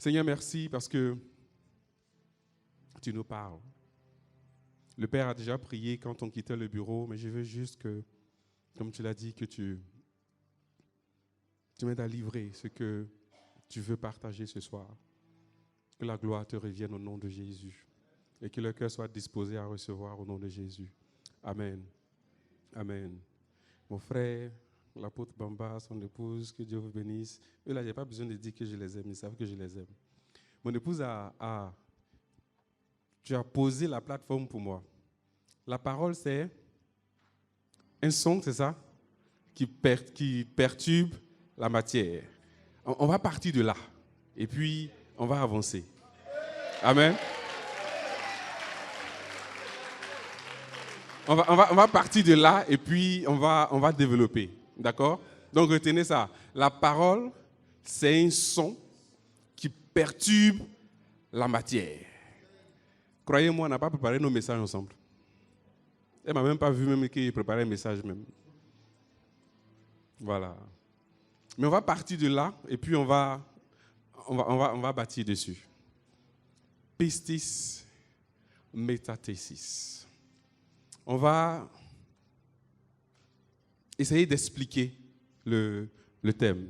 Seigneur, merci parce que tu nous parles. Le Père a déjà prié quand on quittait le bureau, mais je veux juste que, comme tu l'as dit, que tu m'aides à livrer ce que tu veux partager ce soir. Que la gloire te revienne au nom de Jésus et que le cœur soit disposé à recevoir au nom de Jésus. Amen. Amen. Mon frère, l'apôtre Bamba, son épouse, que Dieu vous bénisse. Eux là, je n'ai pas besoin de dire que je les aime, ils savent que je les aime. Mon épouse tu as posé la plateforme pour moi. La parole, c'est un son, c'est ça, qui perturbe la matière. On va partir de là et puis on va avancer. Amen. On va partir de là et puis on va développer. D'accord? Donc retenez ça. La parole, c'est un son qui perturbe la matière. Croyez-moi, on n'a pas préparé nos messages ensemble. Elle ne m'a même pas vu même qu'il préparait un message même. Voilà. Mais on va partir de là et puis on va bâtir dessus. Pistis, métathesis. On va essayer d'expliquer le thème.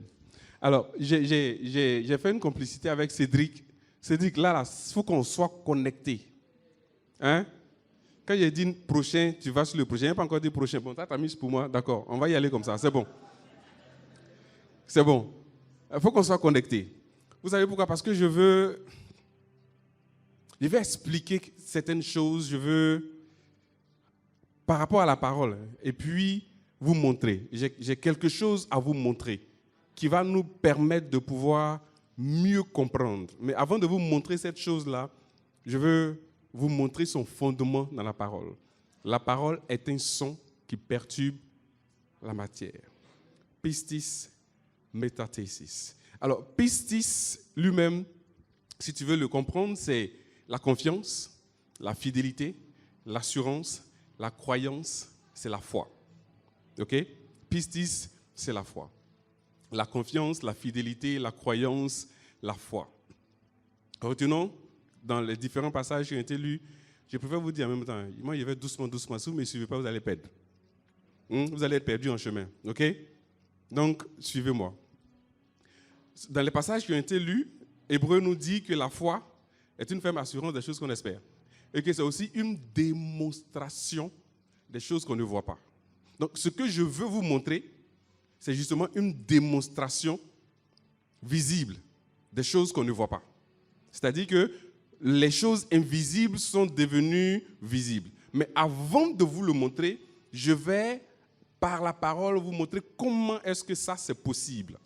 Alors, j'ai fait une complicité avec Cédric. Cédric, là, il faut qu'on soit connecté. Hein? Quand j'ai dit prochain, tu vas sur le prochain. Je n'ai pas encore dit prochain. Bon, tu as mis pour moi. D'accord, on va y aller comme ça. C'est bon. C'est bon. Il faut qu'on soit connecté. Vous savez pourquoi? Parce que je vais expliquer certaines choses. Je veux, par rapport à la parole, et puis vous montrer. J'ai quelque chose à vous montrer qui va nous permettre de pouvoir mieux comprendre. Mais avant de vous montrer cette chose-là, je veux vous montrer son fondement dans la parole. La parole est un son qui perturbe la matière. Pistis, métathesis. Alors, pistis lui-même, si tu veux le comprendre, c'est la confiance, la fidélité, l'assurance, la croyance, c'est la foi. OK? Pistis, c'est la foi. La confiance, la fidélité, la croyance, la foi. Retenons, dans les différents passages qui ont été lus, je préfère vous dire en même temps, moi je vais doucement. Si vous ne me suivez pas, vous allez perdre. Vous allez être perdu en chemin. OK? Donc, suivez-moi. Dans les passages qui ont été lus, Hébreu nous dit que la foi est une ferme assurance des choses qu'on espère. Et que c'est aussi une démonstration des choses qu'on ne voit pas. Donc, ce que je veux vous montrer, c'est justement une démonstration visible des choses qu'on ne voit pas. C'est-à-dire que les choses invisibles sont devenues visibles. Mais avant de vous le montrer, je vais, par la parole, vous montrer comment est-ce que ça, c'est possible.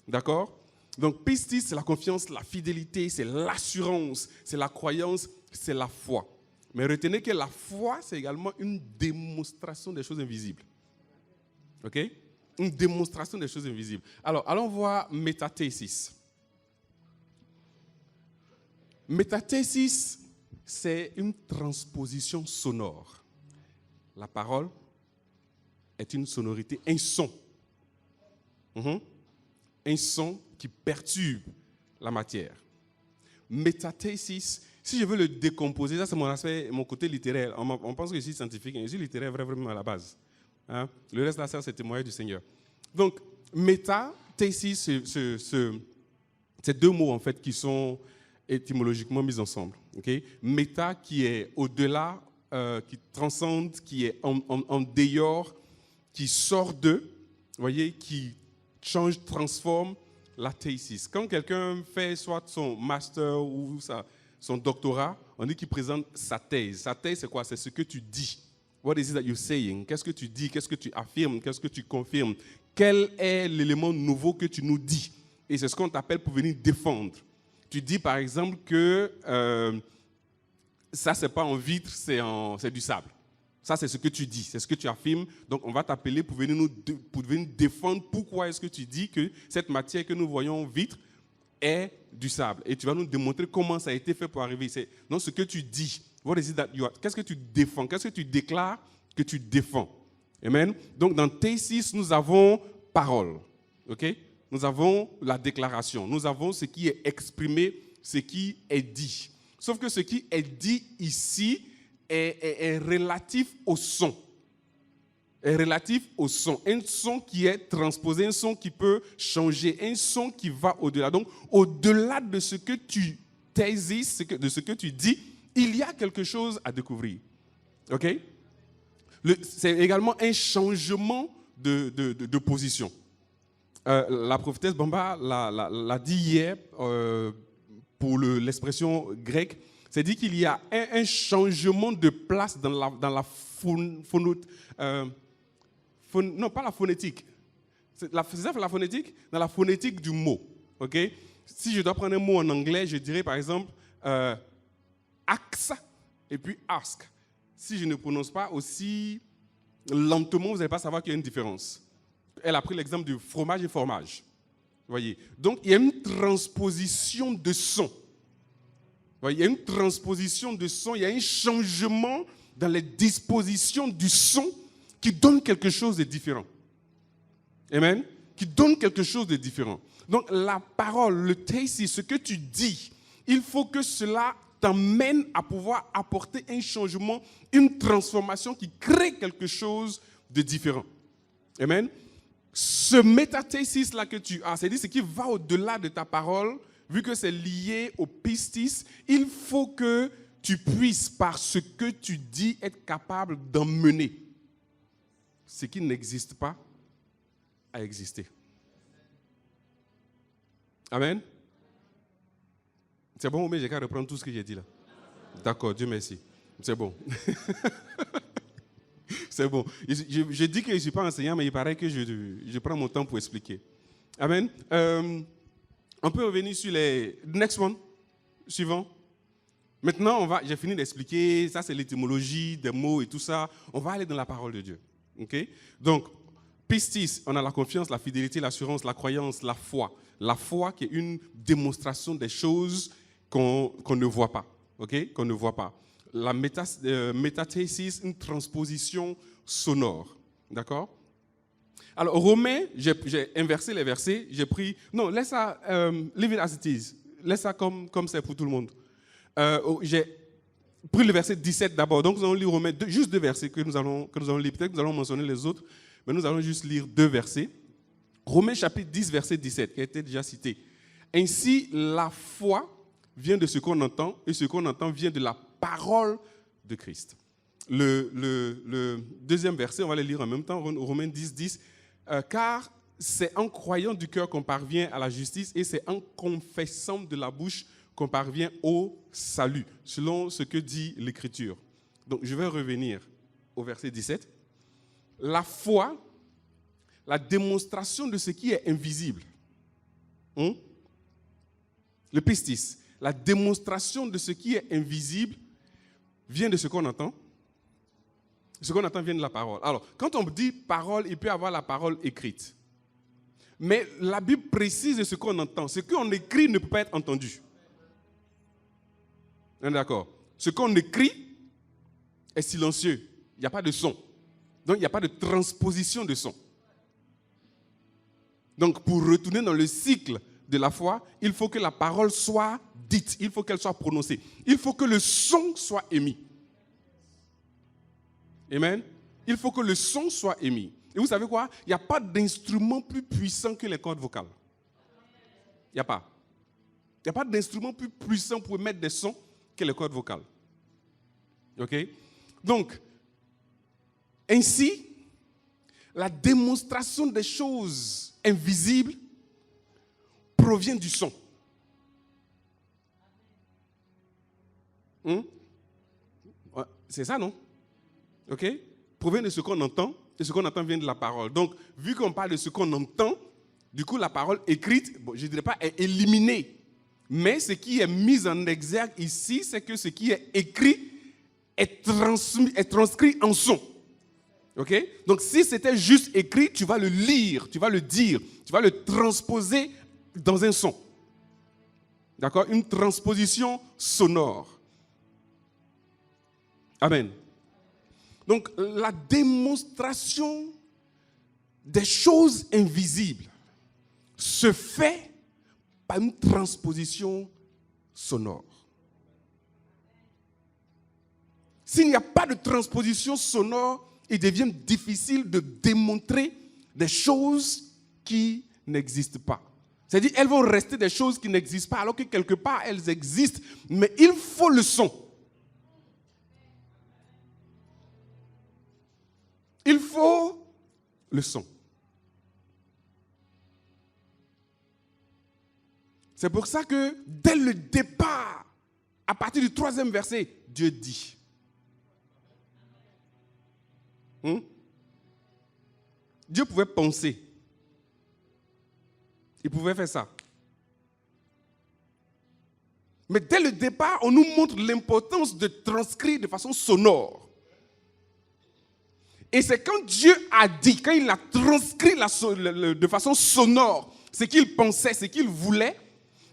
D'accord? Donc, pistis, c'est la confiance, la fidélité, c'est l'assurance, c'est la croyance, c'est la foi. Mais retenez que la foi, c'est également une démonstration des choses invisibles. OK? Une démonstration des choses invisibles. Alors, allons voir métathesis. Métathesis, c'est une transposition sonore. La parole est une sonorité, un son. Un son qui perturbe la matière. Métathesis, si je veux le décomposer, ça c'est mon aspect, mon côté littéraire. On pense que je suis scientifique, je suis littéraire vraiment à la base. Hein? Le reste de la séance, c'est témoignage du Seigneur. Donc, métathesis, c'est deux mots en fait qui sont étymologiquement mis ensemble. Okay? Méta qui est au-delà, qui transcende, qui est en dehors, qui sort d'eux, voyez, qui change, transforme la thésis. Quand quelqu'un fait soit son master ou son doctorat, on dit qu'il présente sa thèse. Sa thèse, c'est quoi? C'est ce que tu dis. What is it that you're saying? Qu'est-ce que tu dis? Qu'est-ce que tu affirmes? Qu'est-ce que tu confirmes? Quel est l'élément nouveau que tu nous dis? Et c'est ce qu'on t'appelle pour venir défendre. Tu dis par exemple que ça, c'est pas en vitre, c'est du sable. Ça, c'est ce que tu dis, c'est ce que tu affirmes. Donc, on va t'appeler pour venir défendre pourquoi est-ce que tu dis que cette matière que nous voyons vitre est du sable. Et tu vas nous démontrer comment ça a été fait pour arriver. C'est non, ce que tu dis. Qu'est-ce que tu défends? Qu'est-ce que tu déclares que tu défends? Amen. Donc, dans thésis, nous avons parole. OK? Nous avons la déclaration. Nous avons ce qui est exprimé ce qui est dit. Sauf que ce qui est dit ici est relatif au son. Est relatif au son. Un son qui est transposé, un son qui peut changer, un son qui va au-delà. Donc, au-delà de ce que tu thésises, de ce que tu dis, il y a quelque chose à découvrir. OK? C'est également un changement de position. La prophétesse Bamba l'a dit hier pour l'expression grecque. C'est dit qu'il y a un changement de place dans la non, pas la phonétique. C'est la phonétique? Dans la phonétique du mot. Okay? Si je dois prendre un mot en anglais, je dirais par exemple axe et puis ask. Si je ne prononce pas aussi lentement, vous n'allez pas savoir qu'il y a une différence. Elle a pris l'exemple du fromage et fromage. Vous voyez? Donc, il y a une transposition de son. Vous voyez? Il y a une transposition de son, il y a un changement dans les dispositions du son qui donne quelque chose de différent. Amen? Qui donne quelque chose de différent. Donc, la parole, le thésis, ce que tu dis, il faut que cela t'emmène à pouvoir apporter un changement, une transformation qui crée quelque chose de différent. Amen? Ce métathésis-là que tu as, c'est-à-dire ce qui va au-delà de ta parole, vu que c'est lié au pistis, il faut que tu puisses, par ce que tu dis, être capable d'emmener ce qui n'existe pas à exister. Amen? C'est bon, mais j'ai qu'à reprendre tout ce que j'ai dit là. D'accord, Dieu merci. C'est bon. C'est bon. Je dis que je ne suis pas enseignant, mais il paraît que je prends mon temps pour expliquer. Amen. On peut revenir sur les... Next one. Suivant. Maintenant, j'ai fini d'expliquer. Ça, c'est l'étymologie des mots et tout ça. On va aller dans la parole de Dieu. Okay? Donc, pistis, on a la confiance, la fidélité, l'assurance, la croyance, la foi. La foi qui est une démonstration des choses qu'on ne voit pas. Okay? Qu'on ne voit pas. La métathésis, une transposition sonore. D'accord? Alors, Romains, j'ai inversé les versets, j'ai pris... Non, laisse ça, leave it as it is. Laisse ça comme c'est pour tout le monde. J'ai pris le verset 17 d'abord. Donc, nous allons lire Romains, juste deux versets que nous allons lire. Peut-être que nous allons mentionner les autres, mais nous allons juste lire deux versets. Romains chapitre 10, verset 17, qui a été déjà cité. Ainsi, la foi vient de ce qu'on entend, et ce qu'on entend vient de la parole de Christ. Le deuxième verset, on va le lire en même temps, Romains 10, 10. Car c'est en croyant du cœur qu'on parvient à la justice et c'est en confessant de la bouche qu'on parvient au salut, selon ce que dit l'Écriture. Donc, je vais revenir au verset 17. La foi, la démonstration de ce qui est invisible. Le pistis, la démonstration de ce qui est invisible vient de ce qu'on entend. Ce qu'on entend vient de la parole. Alors, quand on dit parole, il peut y avoir la parole écrite. Mais la Bible précise ce qu'on entend. Ce qu'on écrit ne peut pas être entendu. On est d'accord? Ce qu'on écrit est silencieux. Il n'y a pas de son. Donc, il n'y a pas de transposition de son. Donc, pour retourner dans le cycle de la foi, il faut que la parole soit dite. Il faut qu'elle soit prononcée. Il faut que le son soit émis. Amen. Il faut que le son soit émis. Et vous savez quoi? Il n'y a pas d'instrument plus puissant que les cordes vocales. Il n'y a pas. Il n'y a pas d'instrument plus puissant pour émettre des sons que les cordes vocales. OK? Donc, ainsi, la démonstration des choses invisibles provient du son. C'est ça, non? OK? Provient de ce qu'on entend, et ce qu'on entend vient de la parole. Donc, vu qu'on parle de ce qu'on entend, du coup, la parole écrite, je ne dirais pas est éliminée, mais ce qui est mis en exergue ici, c'est que ce qui est écrit est transcrit en son. OK? Donc, si c'était juste écrit, tu vas le lire, tu vas le dire, tu vas le transposer dans un son. D'accord? Une transposition sonore. Amen. Donc, la démonstration des choses invisibles se fait par une transposition sonore. S'il n'y a pas de transposition sonore, il devient difficile de démontrer des choses qui n'existent pas. C'est-à-dire, elles vont rester des choses qui n'existent pas, alors que quelque part, elles existent. Mais il faut le son. Il faut le son. C'est pour ça que, dès le départ, à partir du 3e verset, Dieu dit. Dieu pouvait penser. Il pouvait faire ça. Mais dès le départ, on nous montre l'importance de transcrire de façon sonore. Et c'est quand Dieu a dit, quand il a transcrit de façon sonore ce qu'il pensait, ce qu'il voulait,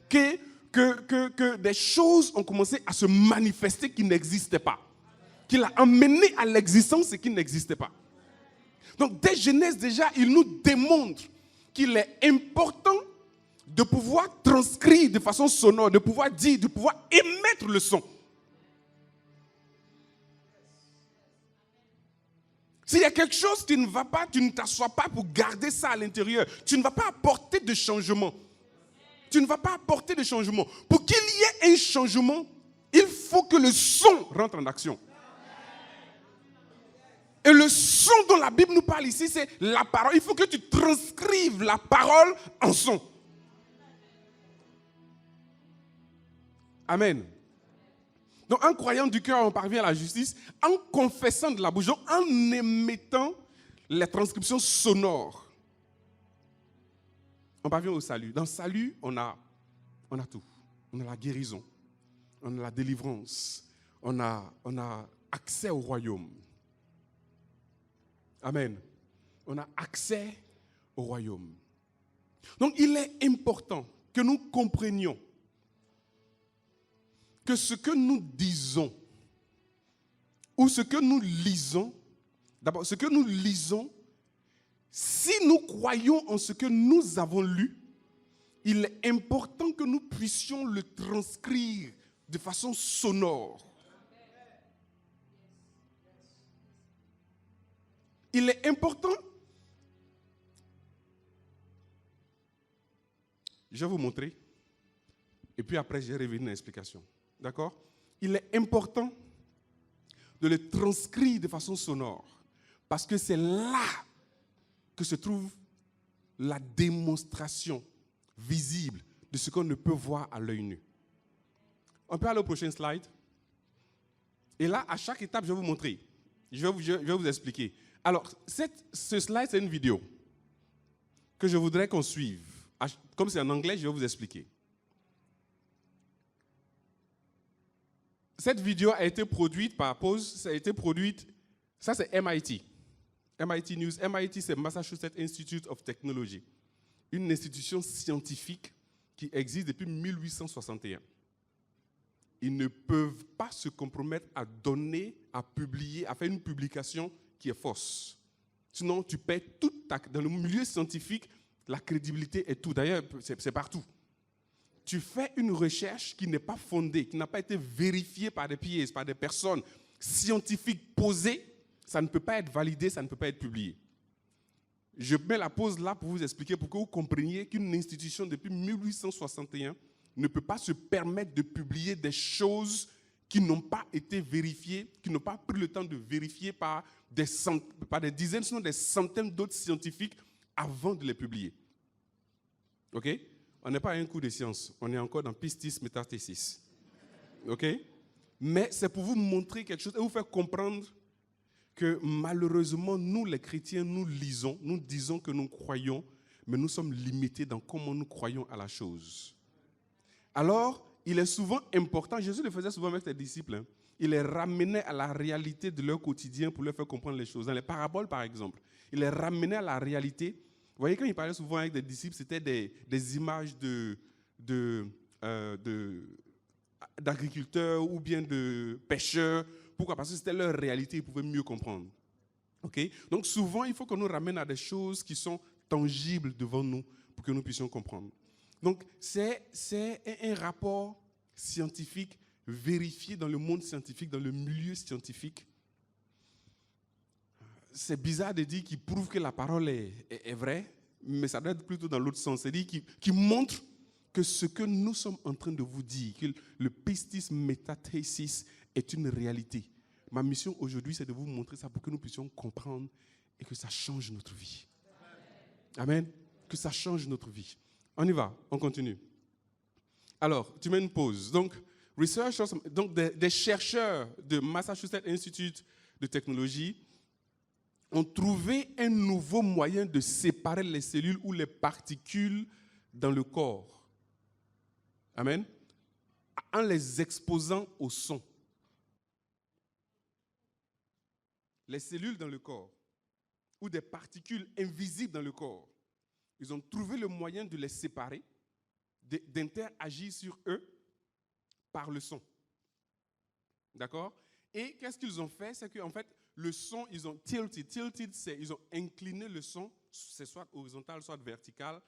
que des choses ont commencé à se manifester qui n'existaient pas. Qu'il a amené à l'existence ce qui n'existait pas. Donc, dès Genèse, déjà, il nous démontre qu'il est important de pouvoir transcrire de façon sonore, de pouvoir dire, de pouvoir émettre le son. S'il y a quelque chose qui ne va pas, tu ne t'assois pas pour garder ça à l'intérieur. Tu ne vas pas apporter de changement. Tu ne vas pas apporter de changement. Pour qu'il y ait un changement, il faut que le son rentre en action. Et le son dont la Bible nous parle ici, c'est la parole. Il faut que tu transcrives la parole en son. Amen. Donc, en croyant du cœur, on parvient à la justice, en confessant de la bouche, en émettant les transcriptions sonores. On parvient au salut. Dans le salut, on a tout. On a la guérison, on a la délivrance, on a accès au royaume. Amen. On a accès au royaume. Donc, il est important que nous comprenions que ce que nous disons ou ce que nous lisons, d'abord, ce que nous lisons, si nous croyons en ce que nous avons lu, il est important que nous puissions le transcrire de façon sonore. Il est important. Je vais vous montrer. Et puis après, je vais revenir à l'explication. D'accord? Il est important de le transcrire de façon sonore. Parce que c'est là que se trouve la démonstration visible de ce qu'on ne peut voir à l'œil nu. On peut aller au prochain slide. Et là, à chaque étape, je vais vous montrer. Je vais vous expliquer. Alors, ce slide, c'est une vidéo que je voudrais qu'on suive. Comme c'est en anglais, je vais vous expliquer. Cette vidéo a été produite par Pause. Ça a été produite, ça c'est MIT. MIT News. MIT, c'est Massachusetts Institute of Technology. Une institution scientifique qui existe depuis 1861. Ils ne peuvent pas se compromettre à donner, à publier, à faire une publication qui est fausse. Sinon, tu perds toute dans le milieu scientifique, la crédibilité est tout. D'ailleurs, c'est partout. Tu fais une recherche qui n'est pas fondée, qui n'a pas été vérifiée par des pièces, par des personnes scientifiques posées, ça ne peut pas être validé, ça ne peut pas être publié. Je mets la pause là pour vous expliquer, pour que vous compreniez qu'une institution depuis 1861 ne peut pas se permettre de publier des choses qui n'ont pas été vérifiées, qui n'ont pas pris le temps de vérifier par des dizaines, sinon des centaines d'autres scientifiques avant de les publier. OK? On n'est pas à un cours de science, on est encore dans pistis métathesis. OK? Mais c'est pour vous montrer quelque chose et vous faire comprendre que malheureusement, nous les chrétiens, nous lisons, nous disons que nous croyons, mais nous sommes limités dans comment nous croyons à la chose. Alors, il est souvent important, Jésus le faisait souvent avec ses disciples, il les ramenait à la réalité de leur quotidien pour leur faire comprendre les choses. Dans les paraboles, par exemple, il les ramenait à la réalité. Vous voyez, quand il parlait souvent avec des disciples, c'était des images d'agriculteurs ou bien de pêcheurs. Pourquoi? Parce que c'était leur réalité, ils pouvaient mieux comprendre. Okay? Donc souvent, il faut qu'on nous ramène à des choses qui sont tangibles devant nous pour que nous puissions comprendre. Donc c'est un rapport scientifiques, vérifiés dans le monde scientifique, dans le milieu scientifique. C'est bizarre de dire qu'ils prouvent que la parole est vraie, mais ça doit être plutôt dans l'autre sens. C'est-à-dire qu'ils montrent que ce que nous sommes en train de vous dire, que le pistis metathesis est une réalité. Ma mission aujourd'hui, c'est de vous montrer ça pour que nous puissions comprendre et que ça change notre vie. Amen. Que ça change notre vie. On y va, on continue. Alors, tu mets une pause. Donc, des chercheurs de Massachusetts Institute de Technologie ont trouvé un nouveau moyen de séparer les cellules ou les particules dans le corps. Amen. En les exposant au son. Les cellules dans le corps ou des particules invisibles dans le corps, ils ont trouvé le moyen de les séparer, d'interagir sur eux par le son. D'accord? Et qu'est-ce qu'ils ont fait? C'est qu'en fait, le son, ils ont tilted. Tilted, c'est ils ont incliné le son, c'est soit horizontal, soit vertical,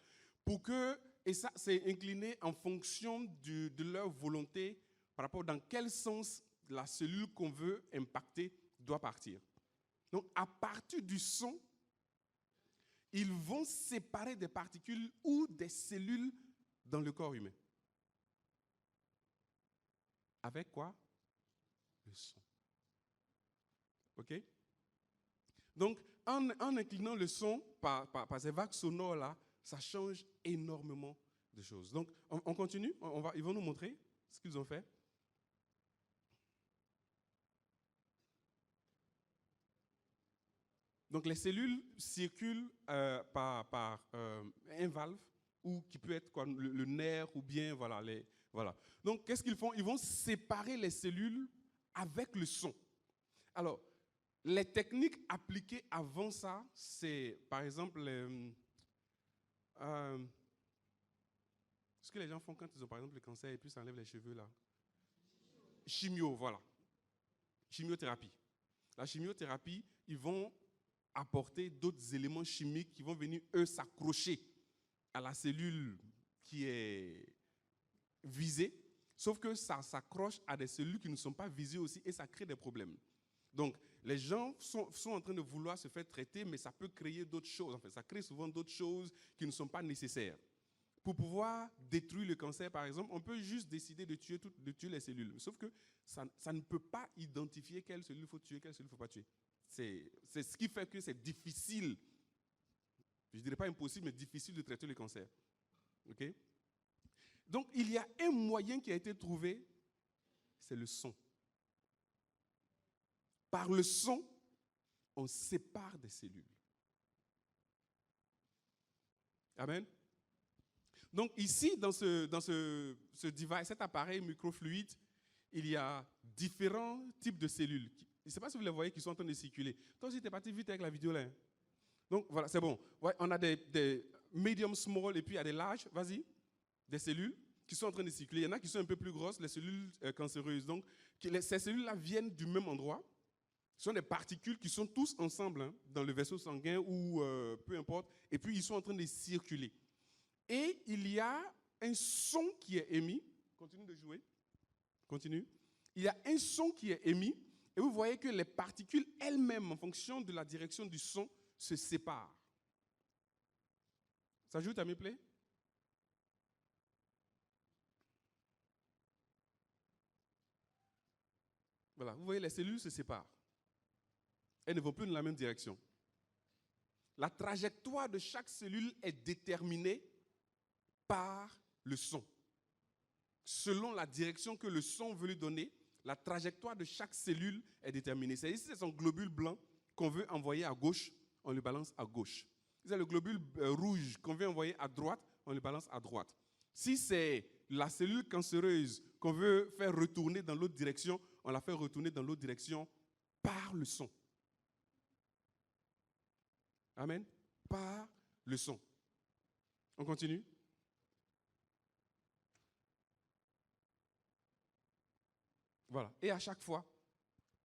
pour que, et ça, c'est incliné en fonction de leur volonté par rapport dans quel sens la cellule qu'on veut impacter doit partir. Donc, à partir du son, ils vont séparer des particules ou des cellules dans le corps humain. Avec quoi? Le son. OK? Donc, en inclinant le son par ces vagues sonores-là, ça change énormément de choses. Donc, on continue. Ils vont nous montrer ce qu'ils ont fait. Donc, les cellules circulent par un valve, ou qui peut être quoi, le nerf, ou bien, voilà. Donc, qu'est-ce qu'ils font? Ils vont séparer les cellules avec le son. Alors, les techniques appliquées avant ça, c'est, par exemple, ce que les gens font quand ils ont, par exemple, le cancer et puis ça enlève les cheveux, là. Chimio, voilà. Chimiothérapie. La chimiothérapie, ils vont apporter d'autres éléments chimiques qui vont venir, eux, s'accrocher à la cellule qui est visée, sauf que ça s'accroche à des cellules qui ne sont pas visées aussi et ça crée des problèmes. Donc, les gens sont en train de vouloir se faire traiter, mais ça peut créer d'autres choses. En fait, ça crée souvent d'autres choses qui ne sont pas nécessaires. Pour pouvoir détruire le cancer, par exemple, on peut juste décider de tuer les cellules. Sauf que ça ne peut pas identifier quelle cellule il faut tuer, quelle cellule il ne faut pas tuer. C'est ce qui fait que c'est difficile, je ne dirais pas impossible, mais difficile de traiter le cancer. OK? Donc, il y a un moyen qui a été trouvé, c'est le son. Par le son, on sépare des cellules. Amen. Donc ici, dans ce device, cet appareil microfluide, il y a différents types de cellules. Je ne sais pas si vous les voyez qui sont en train de circuler. Toi aussi, tu es parti vite avec la vidéo là. Hein? Donc voilà, c'est bon. Ouais, on a des medium, small et puis il y a des larges, vas-y, des cellules qui sont en train de circuler. Il y en a qui sont un peu plus grosses, les cellules cancéreuses. Donc ces cellules-là viennent du même endroit. Ce sont des particules qui sont tous ensemble hein, dans le vaisseau sanguin ou peu importe. Et puis ils sont en train de circuler. Et il y a un son qui est émis. Continue de jouer. Continue. Il y a un son qui est émis. Et vous voyez que les particules elles-mêmes, en fonction de la direction du son, se séparent. Ça joue, Tammy Play? Voilà, vous voyez, les cellules se séparent. Elles ne vont plus dans la même direction. La trajectoire de chaque cellule est déterminée par le son. Selon la direction que le son veut lui donner, la trajectoire de chaque cellule est déterminée. C'est-à-dire, si c'est son globule blanc qu'on veut envoyer à gauche, on le balance à gauche. Si c'est le globule rouge qu'on veut envoyer à droite, on le balance à droite. Si c'est la cellule cancéreuse qu'on veut faire retourner dans l'autre direction, on la fait retourner dans l'autre direction par le son. Amen. Par le son. On continue. Voilà. Et à chaque fois,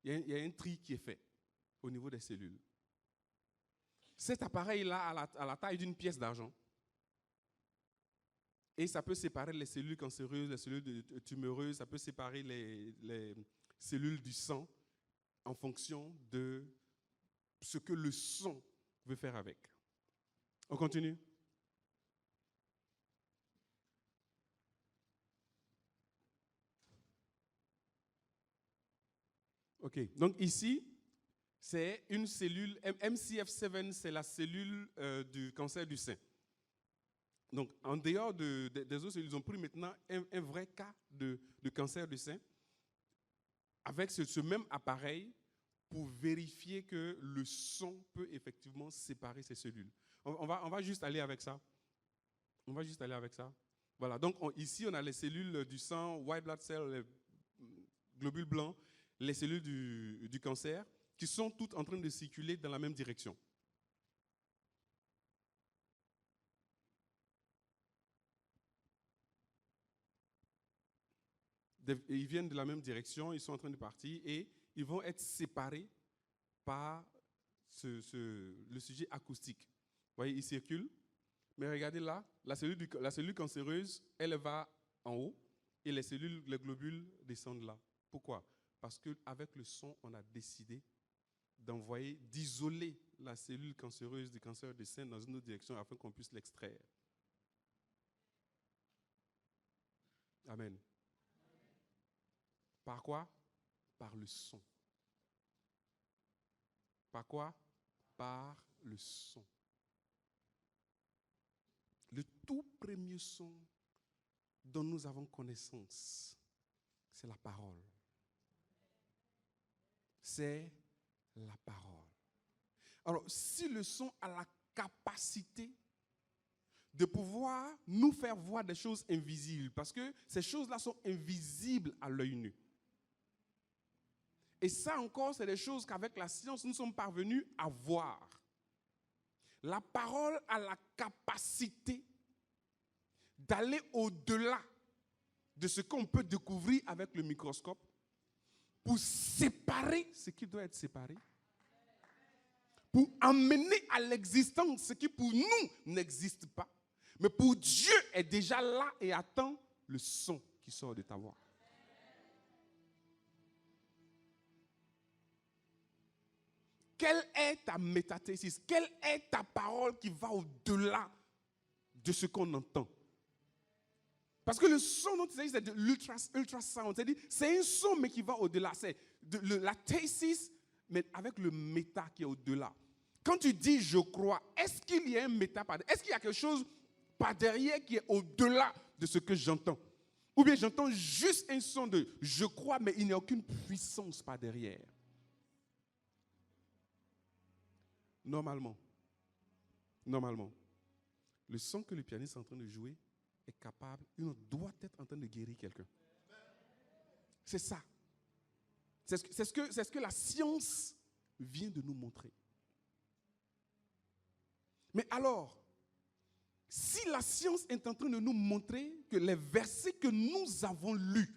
il y a un tri qui est fait au niveau des cellules. Cet appareil-là a la taille d'une pièce d'argent. Et ça peut séparer les cellules cancéreuses, les cellules tumoreuses, ça peut séparer les cellules du sang en fonction de ce que le son veut faire avec. On continue? OK. Donc ici, c'est une cellule, MCF7, c'est la cellule du cancer du sein. Donc, en dehors des autres cellules, ils ont pris maintenant un vrai cas de cancer du sein avec ce même appareil pour vérifier que le son peut effectivement séparer ces cellules. On va juste aller avec ça. On va juste aller avec ça. Voilà, donc ici, on a les cellules du sang, white blood cells, les globules blancs, les cellules du cancer, qui sont toutes en train de circuler dans la même direction. Ils viennent de la même direction, ils sont en train de partir et ils vont être séparés par le sujet acoustique. Vous voyez, ils circulent, mais regardez là, la cellule cancéreuse, elle va en haut et les globules descendent là. Pourquoi? Parce qu'avec le son, on a décidé d'isoler la cellule cancéreuse du cancer du sein dans une autre direction afin qu'on puisse l'extraire. Amen. Par quoi? Par le son. Par quoi? Par le son. Le tout premier son dont nous avons connaissance, c'est la parole. C'est la parole. Alors, si le son a la capacité de pouvoir nous faire voir des choses invisibles, parce que ces choses-là sont invisibles à l'œil nu. Et ça encore, c'est des choses qu'avec la science, nous sommes parvenus à voir. La parole a la capacité d'aller au-delà de ce qu'on peut découvrir avec le microscope pour séparer ce qui doit être séparé, pour amener à l'existence ce qui pour nous n'existe pas, mais pour Dieu est déjà là et attend le son qui sort de ta voix. Quelle est ta métathésis? Quelle est ta parole qui va au-delà de ce qu'on entend? Parce que le son dont il s'agit, c'est de l'ultrasound. C'est un son, mais qui va au-delà. C'est la thésis, mais avec le méta qui est au-delà. Quand tu dis je crois, est-ce qu'il y a un méta par derrière? Est-ce qu'il y a quelque chose par derrière qui est au-delà de ce que j'entends? Ou bien j'entends juste un son de je crois, mais il n'y a aucune puissance par derrière. Normalement, le son que le pianiste est en train de jouer est capable, il doit être en train de guérir quelqu'un. C'est ça. C'est ce que la science vient de nous montrer. Mais alors, si la science est en train de nous montrer que les versets que nous avons lus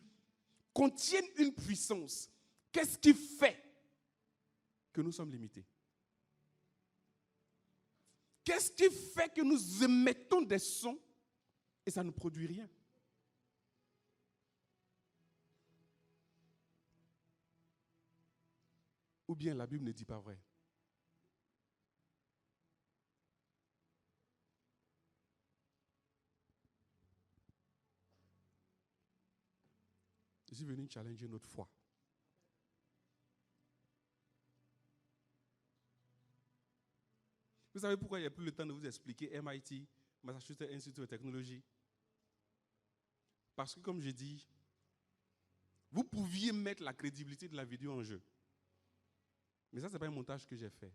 contiennent une puissance, qu'est-ce qui fait que nous sommes limités? Qu'est-ce qui fait que nous émettons des sons et ça ne produit rien? Ou bien la Bible ne dit pas vrai? Je suis venu challenger notre foi. Vous savez pourquoi il n'y a plus le temps de vous expliquer MIT, Massachusetts Institute of Technology? Parce que, comme je dis, vous pouviez mettre la crédibilité de la vidéo en jeu. Mais ça, ce n'est pas un montage que j'ai fait.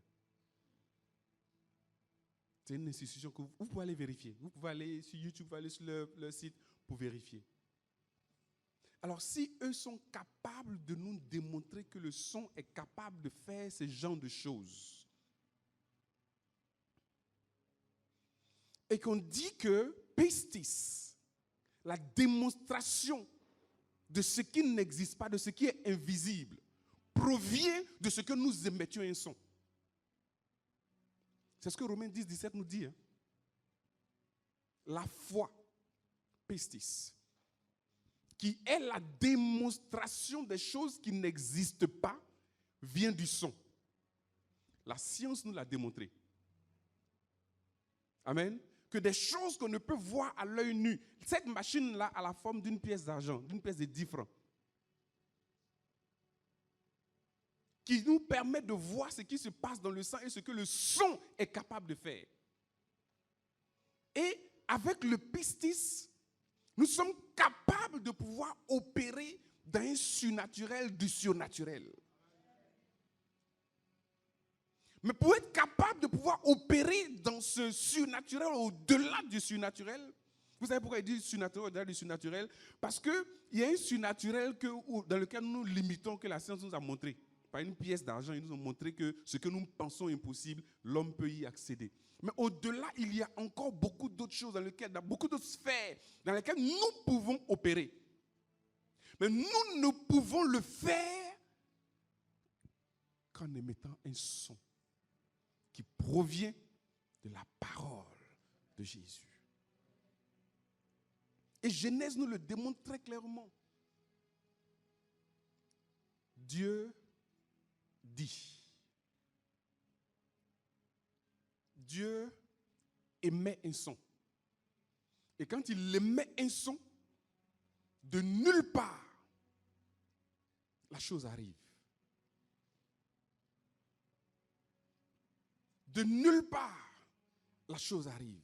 C'est une institution que vous pouvez aller vérifier. Vous pouvez aller sur YouTube, vous pouvez aller sur leur site pour vérifier. Alors, si eux sont capables de nous démontrer que le son est capable de faire ce genre de choses, et qu'on dit que pistis, la démonstration de ce qui n'existe pas, de ce qui est invisible, provient de ce que nous émettions un son. C'est ce que Romains 10, 17 nous dit. Hein. La foi pistis, qui est la démonstration des choses qui n'existent pas, vient du son. La science nous l'a démontré. Amen. Que des choses qu'on ne peut voir à l'œil nu. Cette machine-là a la forme d'une pièce d'argent, d'une pièce de 10 francs. Qui nous permet de voir ce qui se passe dans le sang et ce que le son est capable de faire. Et avec le pistis, nous sommes capables de pouvoir opérer dans un surnaturel du surnaturel. Mais pour être capable de pouvoir opérer dans ce surnaturel, au-delà du surnaturel, vous savez pourquoi il dit surnaturel au-delà du surnaturel? Parce qu'il y a un surnaturel dans lequel nous limitons, que la science nous a montré. Par une pièce d'argent, ils nous ont montré que ce que nous pensons impossible, l'homme peut y accéder. Mais au-delà, il y a encore beaucoup d'autres choses, dans beaucoup d'autres sphères dans lesquelles nous pouvons opérer. Mais nous ne pouvons le faire qu'en émettant un son qui provient de la parole de Jésus. Et Genèse nous le démontre très clairement. Dieu dit. Dieu émet un son. Et quand il émet un son, de nulle part, la chose arrive. De nulle part, la chose arrive.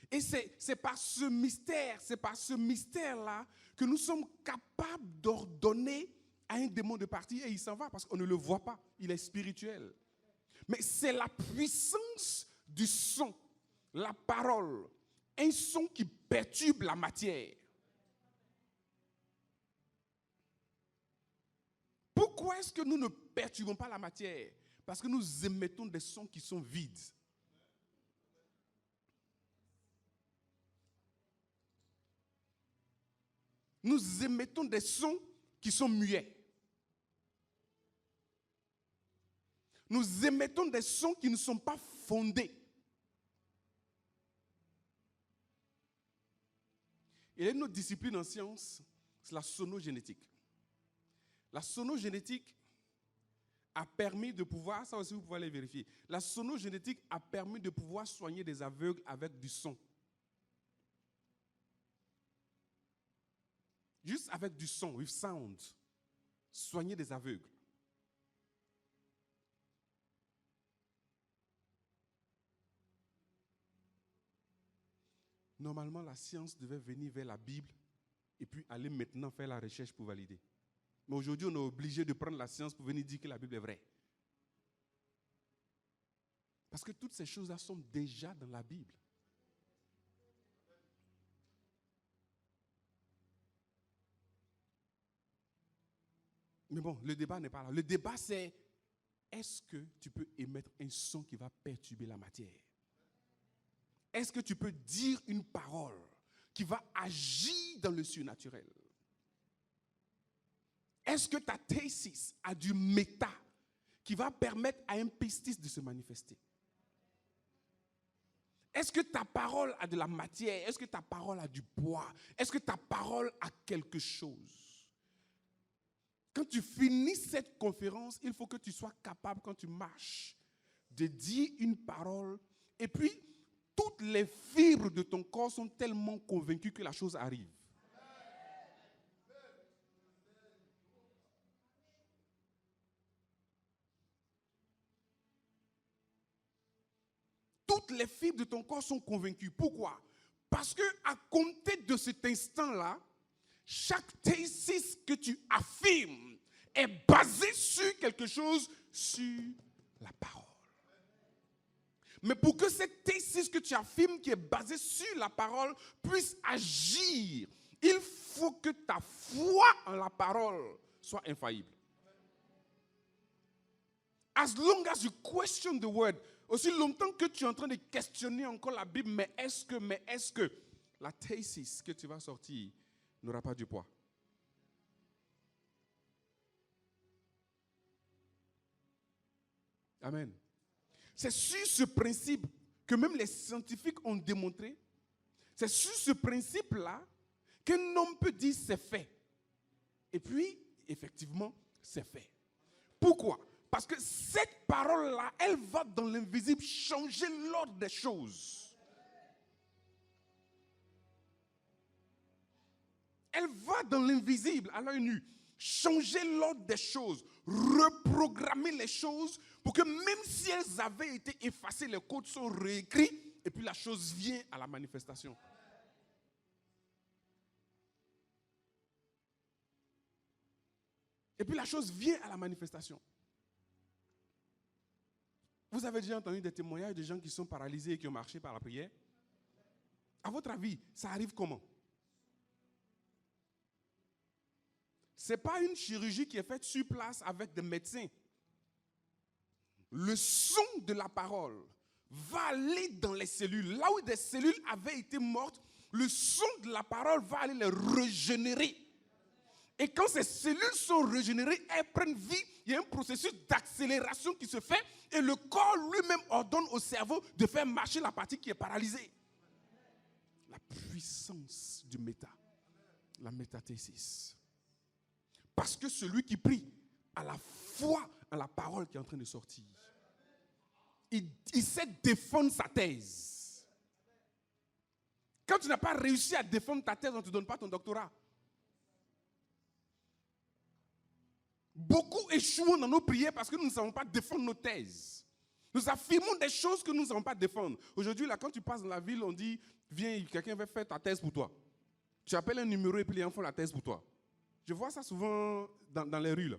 Et c'est par ce mystère-là que nous sommes capables d'ordonner à un démon de partir et il s'en va parce qu'on ne le voit pas, il est spirituel. Mais c'est la puissance du son, la parole, un son qui perturbe la matière. Pourquoi est-ce que nous ne perturbons pas la matière? Parce que nous émettons des sons qui sont vides. Nous émettons des sons qui sont muets. Nous émettons des sons qui ne sont pas fondés. Il y a une autre discipline en science, c'est la sonogénétique. La sonogénétique a permis de pouvoir, ça aussi vous pouvez aller vérifier, la sonogénétique a permis de pouvoir soigner des aveugles avec du son. Juste avec du son, with sound, soigner des aveugles. Normalement, la science devait venir vers la Bible et puis aller maintenant faire la recherche pour valider. Mais aujourd'hui, on est obligé de prendre la science pour venir dire que la Bible est vraie. Parce que toutes ces choses-là sont déjà dans la Bible. Mais bon, le débat n'est pas là. Le débat, c'est est-ce que tu peux émettre un son qui va perturber la matière? Est-ce que tu peux dire une parole qui va agir dans le surnaturel? Est-ce que ta thésis a du méta qui va permettre à un pistis de se manifester? Est-ce que ta parole a de la matière? Est-ce que ta parole a du poids? Est-ce que ta parole a quelque chose? Quand tu finis cette conférence, il faut que tu sois capable, quand tu marches, de dire une parole. Et puis, toutes les fibres de ton corps sont tellement convaincues que la chose arrive. Toutes les fibres de ton corps sont convaincues. Pourquoi? Parce qu'à compter de cet instant-là, chaque thésis que tu affirmes est basée sur quelque chose, sur la parole. Mais pour que cette thésis que tu affirmes, qui est basée sur la parole, puisse agir, il faut que ta foi en la parole soit infaillible. As long as you question the word, aussi longtemps que tu es en train de questionner encore la Bible, mais est-ce que, la thésis que tu vas sortir n'aura pas du poids? Amen. C'est sur ce principe que même les scientifiques ont démontré C'est sur ce principe-là qu'un homme peut dire c'est fait. Et puis, effectivement, c'est fait. Pourquoi? Parce que cette parole-là, elle va dans l'invisible changer l'ordre des choses. Elle va dans l'invisible, à l'œil nu, changer l'ordre des choses, reprogrammer les choses pour que même si elles avaient été effacées, les codes sont réécrits et puis la chose vient à la manifestation. Et puis la chose vient à la manifestation. Vous avez déjà entendu des témoignages de gens qui sont paralysés et qui ont marché par la prière? À votre avis, ça arrive comment? Ce n'est pas une chirurgie qui est faite sur place avec des médecins. Le son de la parole va aller dans les cellules. Là où des cellules avaient été mortes, le son de la parole va aller les régénérer. Et quand ces cellules sont régénérées, elles prennent vie. Il y a un processus d'accélération qui se fait et le corps lui-même ordonne au cerveau de faire marcher la partie qui est paralysée. La puissance du méta, la métathésis. Parce que celui qui prie a la foi en la parole qui est en train de sortir. Il sait défendre sa thèse. Quand tu n'as pas réussi à défendre ta thèse, on ne te donne pas ton doctorat. Beaucoup échouent dans nos prières parce que nous ne savons pas défendre nos thèses. Nous affirmons des choses que nous ne savons pas défendre. Aujourd'hui, là, quand tu passes dans la ville, on dit, viens, quelqu'un va faire ta thèse pour toi. Tu appelles un numéro et puis les gens font la thèse pour toi. Je vois ça souvent dans les rues. Là.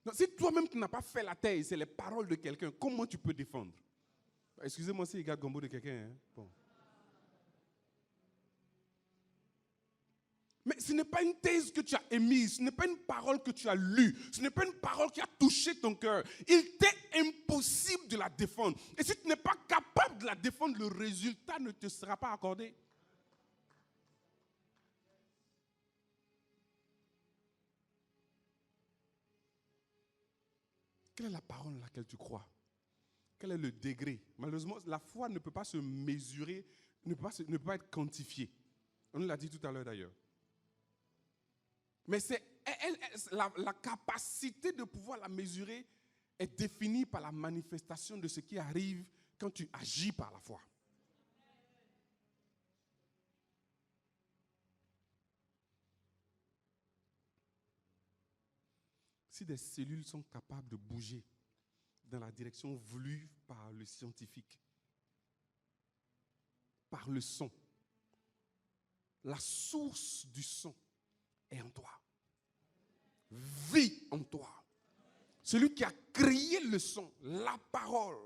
Donc, si toi-même tu n'as pas fait la thèse, c'est les paroles de quelqu'un, comment tu peux défendre? Excusez-moi si il garde gombo de quelqu'un. Hein? Bon. Mais ce n'est pas une thèse que tu as émise, ce n'est pas une parole que tu as lue, ce n'est pas une parole qui a touché ton cœur. Il t'est impossible de la défendre. Et si tu n'es pas capable de la défendre, le résultat ne te sera pas accordé. Quelle est la parole à laquelle tu crois? Quel est le degré? Malheureusement, la foi ne peut pas se mesurer, ne peut pas être quantifiée. On nous l'a dit tout à l'heure d'ailleurs. Mais la capacité de pouvoir la mesurer est définie par la manifestation de ce qui arrive quand tu agis par la foi. Si des cellules sont capables de bouger dans la direction voulue par le scientifique, par le son, la source du son est en toi. Vit en toi. Celui qui a créé le son, la parole.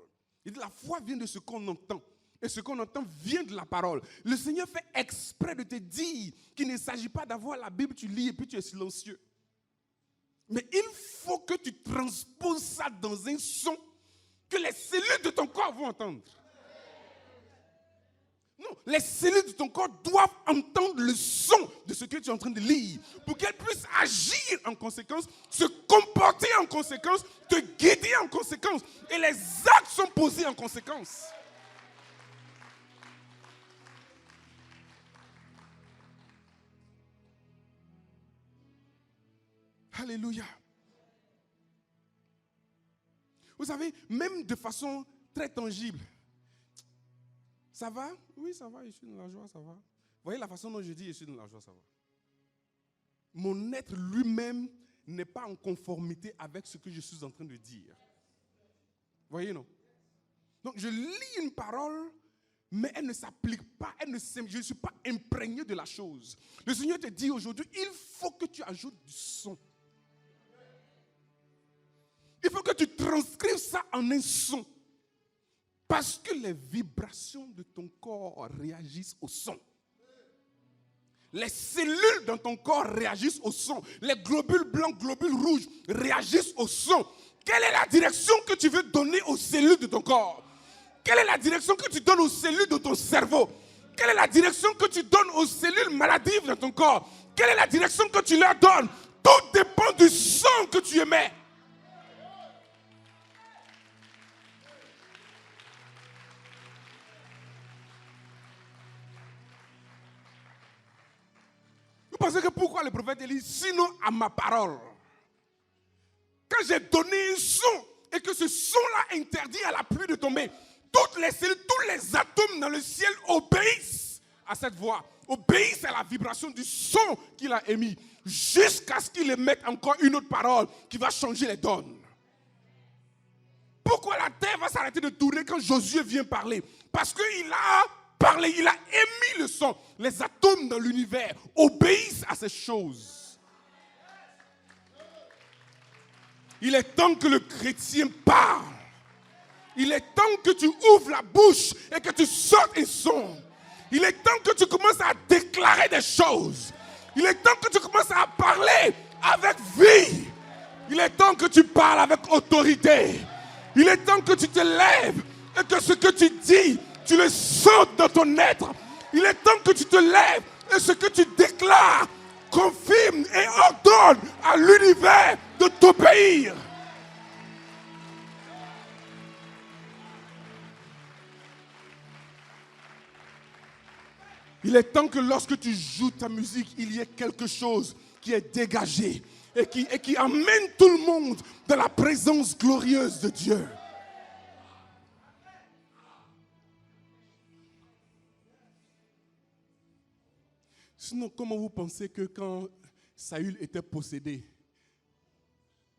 Il dit la foi vient de ce qu'on entend. Et ce qu'on entend vient de la parole. Le Seigneur fait exprès de te dire qu'il ne s'agit pas d'avoir la Bible, tu lis et puis tu es silencieux. Mais il faut que tu transposes ça dans un son que les cellules de ton corps vont entendre. Non, les cellules de ton corps doivent entendre le son de ce que tu es en train de lire pour qu'elles puissent agir en conséquence, se comporter en conséquence, te guider en conséquence. Et les actes sont posés en conséquence. Alléluia. Vous savez, même de façon très tangible. Ça va? Oui, ça va, je suis dans la joie, ça va. Vous voyez la façon dont je dis je suis dans la joie, ça va. Mon être lui-même n'est pas en conformité avec ce que je suis en train de dire. Vous voyez, non? Donc, je lis une parole, mais elle ne s'applique pas, je ne suis pas imprégné de la chose. Le Seigneur te dit aujourd'hui, il faut que tu ajoutes du son. Il faut que tu transcrives ça en un son. Parce que les vibrations de ton corps réagissent au son. Les cellules dans ton corps réagissent au son. Les globules blancs, globules rouges réagissent au son. Quelle est la direction que tu veux donner aux cellules de ton corps? Quelle est la direction que tu donnes aux cellules de ton cerveau? Quelle est la direction que tu donnes aux cellules maladives de ton corps? Quelle est la direction que tu leur donnes? Tout dépend du son que tu émets. pensez que pourquoi le prophète Élie, sinon à ma parole, quand j'ai donné un son et que ce son-là interdit à la pluie de tomber, toutes les cellules, tous les atomes dans le ciel obéissent à cette voix, obéissent à la vibration du son qu'il a émis, jusqu'à ce qu'il émette encore une autre parole qui va changer les donnes. Pourquoi la terre va s'arrêter de tourner quand Josué vient parler? Parce qu'il a parlé, il a émis le son. Les atomes dans l'univers obéissent à ces choses. Il est temps que le chrétien parle. Il est temps que tu ouvres la bouche et que tu sortes un son. Il est temps que tu commences à déclarer des choses. Il est temps que tu commences à parler avec vie. Il est temps que tu parles avec autorité. Il est temps que tu te lèves et que ce que tu dis, tu le sens dans ton être. Il est temps que tu te lèves et ce que tu déclares confirme et ordonne à l'univers de t'obéir. Il est temps que lorsque tu joues ta musique, il y ait quelque chose qui est dégagé et qui amène tout le monde dans la présence glorieuse de Dieu. Sinon, comment vous pensez que quand Saül était possédé,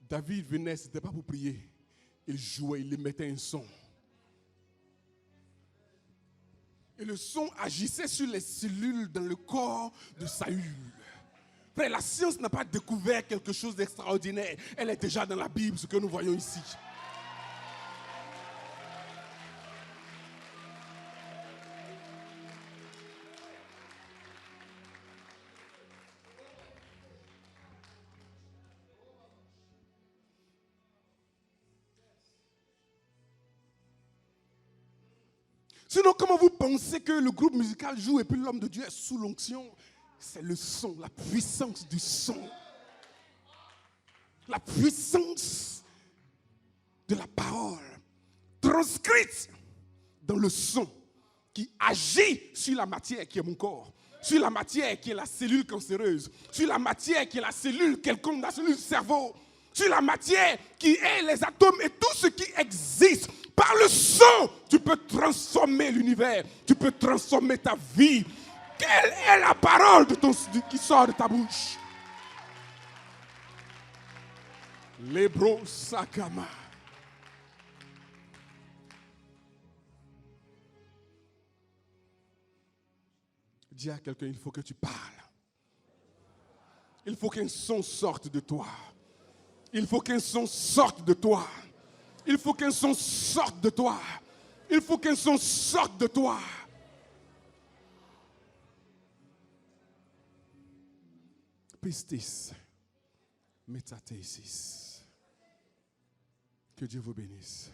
David venait, ce n'était pas pour prier, il jouait, il mettait un son. Et le son agissait sur les cellules dans le corps de Saül. Frère, la science n'a pas découvert quelque chose d'extraordinaire. Elle est déjà dans la Bible, ce que nous voyons ici. Sinon, comment vous pensez que le groupe musical joue et puis l'homme de Dieu est sous l'onction? C'est le son, la puissance du son. La puissance de la parole transcrite dans le son qui agit sur la matière qui est mon corps, sur la matière qui est la cellule cancéreuse, sur la matière qui est la cellule quelconque, la cellule du cerveau, sur la matière qui est les atomes et tout ce qui existe. Par le son, tu peux transformer l'univers, tu peux transformer ta vie. Quelle est la parole qui sort de ta bouche? Lebro Sakama. Dis à quelqu'un, il faut que tu parles. Il faut qu'un son sorte de toi. Il faut qu'un son sorte de toi. Il faut qu'un son sorte de toi. Il faut qu'un son sorte de toi. Pistis, metathesis. Que Dieu vous bénisse.